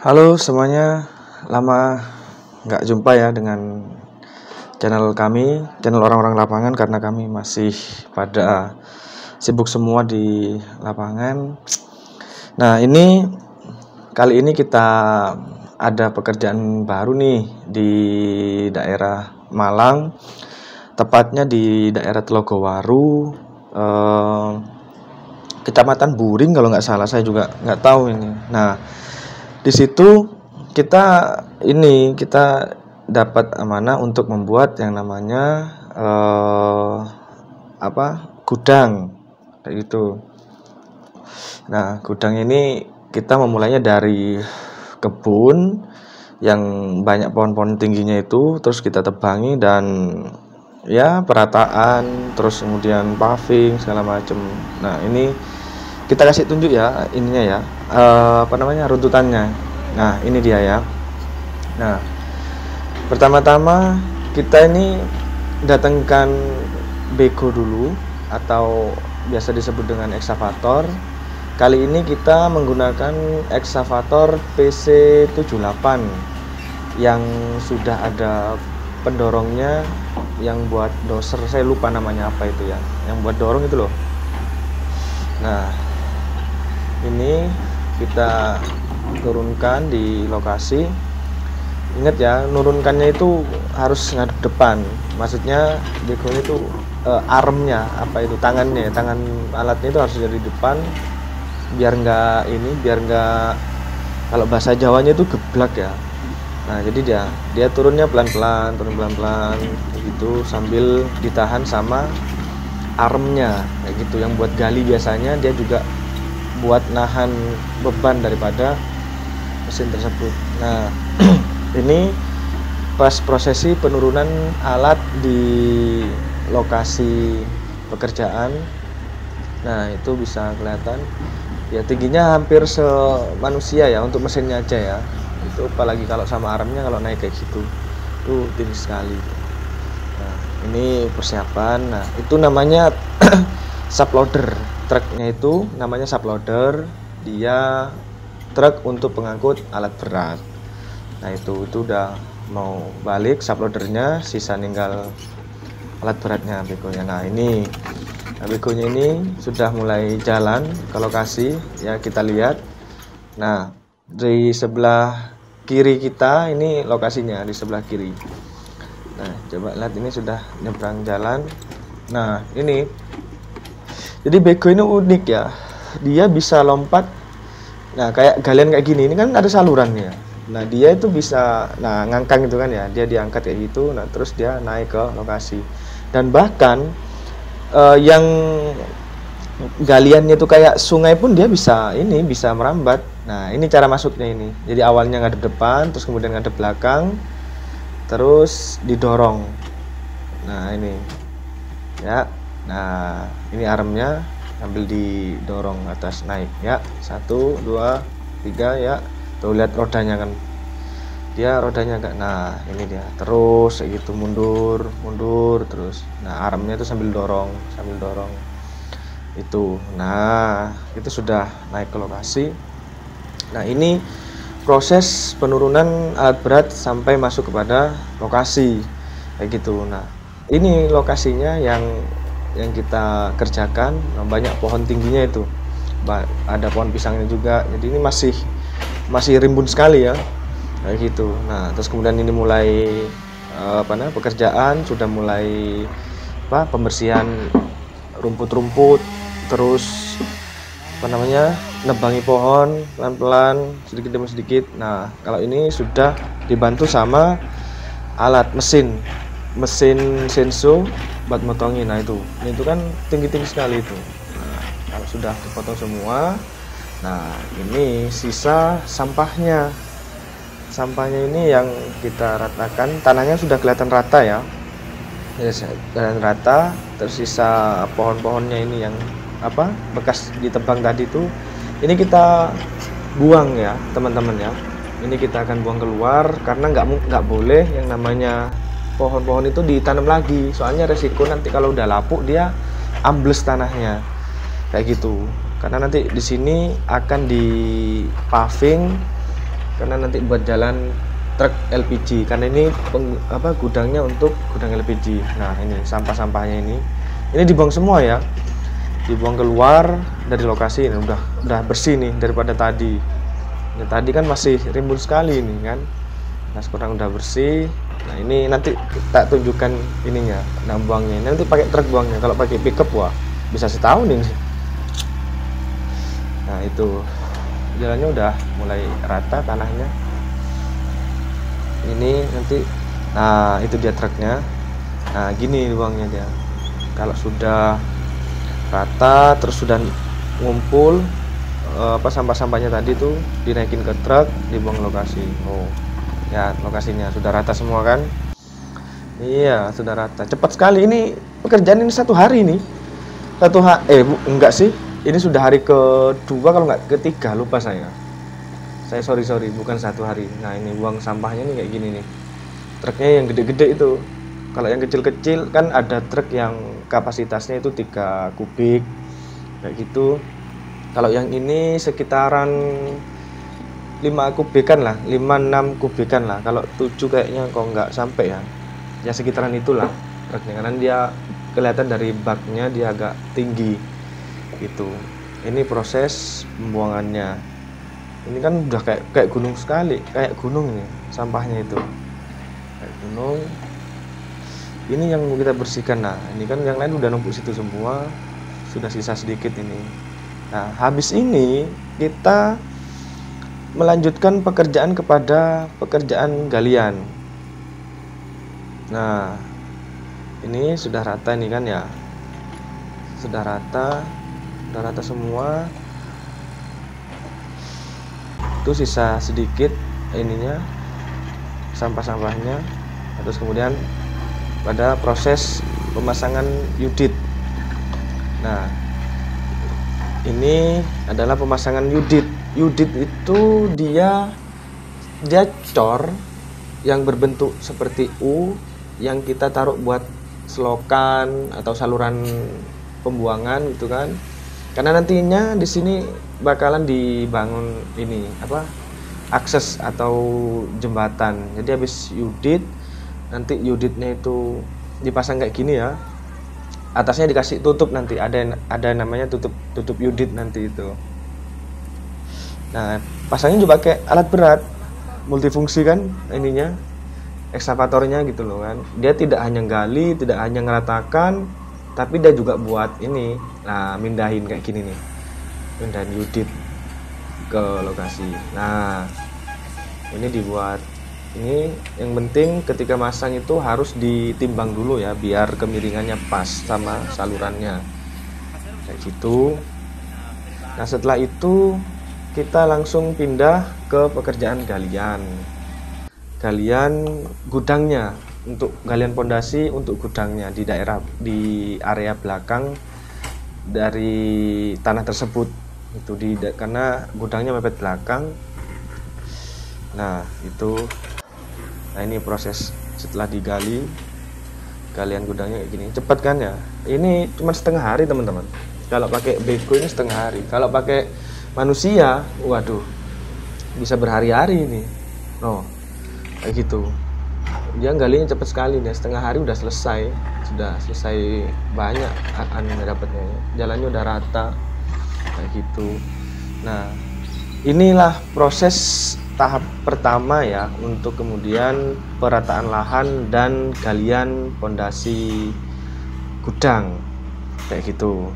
Halo semuanya, lama nggak jumpa ya dengan channel kami, channel orang-orang lapangan, karena kami masih pada sibuk semua di lapangan. Nah, kali ini kita ada pekerjaan baru nih di daerah Malang, tepatnya di daerah Telogowaru, Kecamatan Buring kalau nggak salah, saya juga nggak tahu ini. Nah, di situ kita dapat amanah untuk membuat yang namanya gudang kayak gitu. Nah, gudang ini kita memulainya dari kebun yang banyak pohon-pohon tingginya itu, terus kita tebangi dan ya perataan, terus kemudian paving segala macam. Nah, ini kita kasih tunjuk ya ininya ya, runtutannya. Nah, ini dia ya. Nah, pertama-tama kita ini datangkan beko dulu, atau biasa disebut dengan eksavator. Kali ini kita menggunakan eksavator PC78 yang sudah ada pendorongnya, yang buat doser, saya lupa namanya apa itu ya, yang buat dorong itu loh. Nah, ini kita turunkan di lokasi. Ingat ya, nurunkannya itu harus ngadep depan. Maksudnya beko itu armnya, tangan alatnya itu harus dari depan, biar nggak, kalau bahasa Jawanya itu geblak ya. Nah, jadi dia turun pelan-pelan gitu, sambil ditahan sama armnya kayak gitu. Yang buat gali biasanya dia juga buat nahan beban daripada mesin tersebut. Nah, ini pas prosesi penurunan alat di lokasi pekerjaan. Nah, itu bisa kelihatan ya, tingginya hampir semanusia ya untuk mesinnya aja ya. Itu apalagi kalau sama armnya, kalau naik kayak gitu tuh tinggi sekali. Nah, ini persiapan. Nah, itu namanya subloader. Truknya itu namanya subloader. Dia truk untuk pengangkut alat berat. Nah, itu udah mau balik subloadernya, sisa tinggal alat beratnya, begonya. Nah, begonya ini sudah mulai jalan ke lokasi ya, kita lihat. Nah, di sebelah kiri kita ini lokasinya, di sebelah kiri. Nah, coba lihat, ini sudah nyebrang jalan. Nah, ini jadi beko ini unik ya, dia bisa lompat. Nah, kayak galian kayak gini, ini kan ada salurannya. Nah, dia itu bisa ngangkang gitu kan ya, dia diangkat kayak gitu. Nah, terus dia naik ke lokasi. Dan bahkan yang galiannya itu kayak sungai pun dia bisa merambat. Nah, ini cara masuknya ini. Jadi awalnya ngadep depan, terus kemudian ngadep belakang, terus didorong. Nah, ini ya. Nah, ini armnya sambil didorong atas naik ya. 1, 2, 3 ya. Tuh, lihat rodanya kan. Dia rodanya enggak. Nah, ini dia. Terus kayak gitu, mundur terus. Nah, armnya itu sambil dorong. Itu. Nah, itu sudah naik ke lokasi. Nah, ini proses penurunan alat berat sampai masuk kepada lokasi kayak gitu. Nah, ini lokasinya yang kita kerjakan. Nah, banyak pohon tingginya itu, ada pohon pisangnya juga. Jadi ini masih rimbun sekali ya kayak gitu. Nah, terus kemudian ini mulai pekerjaan, sudah mulai pembersihan rumput-rumput, terus nebangi pohon pelan-pelan, sedikit demi sedikit. Nah, kalau ini sudah dibantu sama alat mesin senso buat motongin. Nah, itu kan tinggi-tinggi sekali itu. Nah, kalau sudah dipotong semua, nah ini sisa sampahnya ini yang kita ratakan. Tanahnya sudah kelihatan rata ya, kelihatan rata. Tersisa pohon-pohonnya ini yang bekas ditebang tadi itu, ini kita buang ya teman-teman ya. Ini kita akan buang keluar, karena nggak boleh yang namanya pohon-pohon itu ditanam lagi, soalnya resiko nanti kalau udah lapuk dia ambles tanahnya kayak gitu. Karena nanti di sini akan di paving karena nanti buat jalan truk LPG, karena ini gudangnya untuk gudang LPG. Nah, ini sampah-sampahnya ini dibuang semua ya, dibuang keluar dari lokasi. Ini udah bersih nih daripada tadi. Ini tadi kan masih rimbun sekali ini kan. Nah, sekarang udah bersih. Nah, ini nanti kita tunjukkan ininya, nah buangnya. Nanti pakai truk buangnya. Kalau pakai pickup wah bisa setahun ini. Nah, itu jalannya udah mulai rata tanahnya. Ini nanti, nah itu dia truknya. Nah, gini buangnya dia. Kalau sudah rata terus sudah ngumpul sampah-sampahnya tadi tuh dinaikin ke truk, dibuang lokasi. Oh ya, lokasinya sudah rata semua kan. Iya, sudah rata, cepat sekali. Ini pekerjaan ini 1 hari nih, enggak sih, ini sudah hari kedua kalau nggak ketiga, lupa saya sorry bukan 1 hari. Nah, ini buang sampahnya nih kayak gini nih, truknya yang gede-gede itu. Kalau yang kecil-kecil kan ada truk yang kapasitasnya itu 3 kubik kayak gitu. Kalau yang ini sekitaran 5 kubikan lah, 5-6 kubikan lah. Kalau 7 kayaknya kok nggak sampai ya. Ya sekitaran itulah truknya, karena dia kelihatan dari baknya dia agak tinggi gitu. Ini proses pembuangannya. Ini kan udah kayak gunung sekali, kayak gunung ini sampahnya itu. Kayak gunung. Ini yang kita bersihkan. Nah, ini kan yang lain udah numpuk situ semua. Sudah sisa sedikit ini. Nah, habis ini kita melanjutkan pekerjaan kepada pekerjaan galian. Nah, ini sudah rata ini kan ya. Sudah rata semua. Itu sisa sedikit ininya, sampah-sampahnya. Terus kemudian pada proses pemasangan yudit. Nah, ini adalah pemasangan yudit. Yudit itu dia cor yang berbentuk seperti U yang kita taruh buat selokan atau saluran pembuangan gitu kan. Karena nantinya di sini bakalan dibangun ini akses atau jembatan. Jadi habis yudit, nanti yuditnya itu dipasang kayak gini ya. Atasnya dikasih tutup, nanti ada namanya tutup yudit nanti itu. Nah, pasangnya juga pakai alat berat multifungsi kan ininya, ekskavatornya gitu loh kan. Dia tidak hanya gali, tidak hanya ngeratakan, tapi dia juga buat ini. Nah, mindahin kayak gini nih, mindahin yudit ke lokasi. Nah, ini dibuat. Ini yang penting ketika masang itu harus ditimbang dulu ya, biar kemiringannya pas sama salurannya kayak gitu. Nah, setelah itu kita langsung pindah ke pekerjaan galian gudangnya, untuk galian pondasi untuk gudangnya di area belakang dari tanah tersebut itu karena gudangnya mepet belakang. Nah, itu. Nah, ini proses setelah digali, galian gudangnya kayak gini. Cepat kan ya? Ini cuma setengah hari teman-teman. Kalau pakai beko ini setengah hari. Kalau pakai manusia, waduh, bisa berhari-hari ini. Oh, kayak gitu. Dia galinya cepat sekali nih. Setengah hari udah selesai. Sudah selesai banyak dapatnya. Jalannya udah rata kayak gitu. Nah, inilah proses tahap pertama ya, untuk kemudian perataan lahan dan galian pondasi gudang kayak gitu.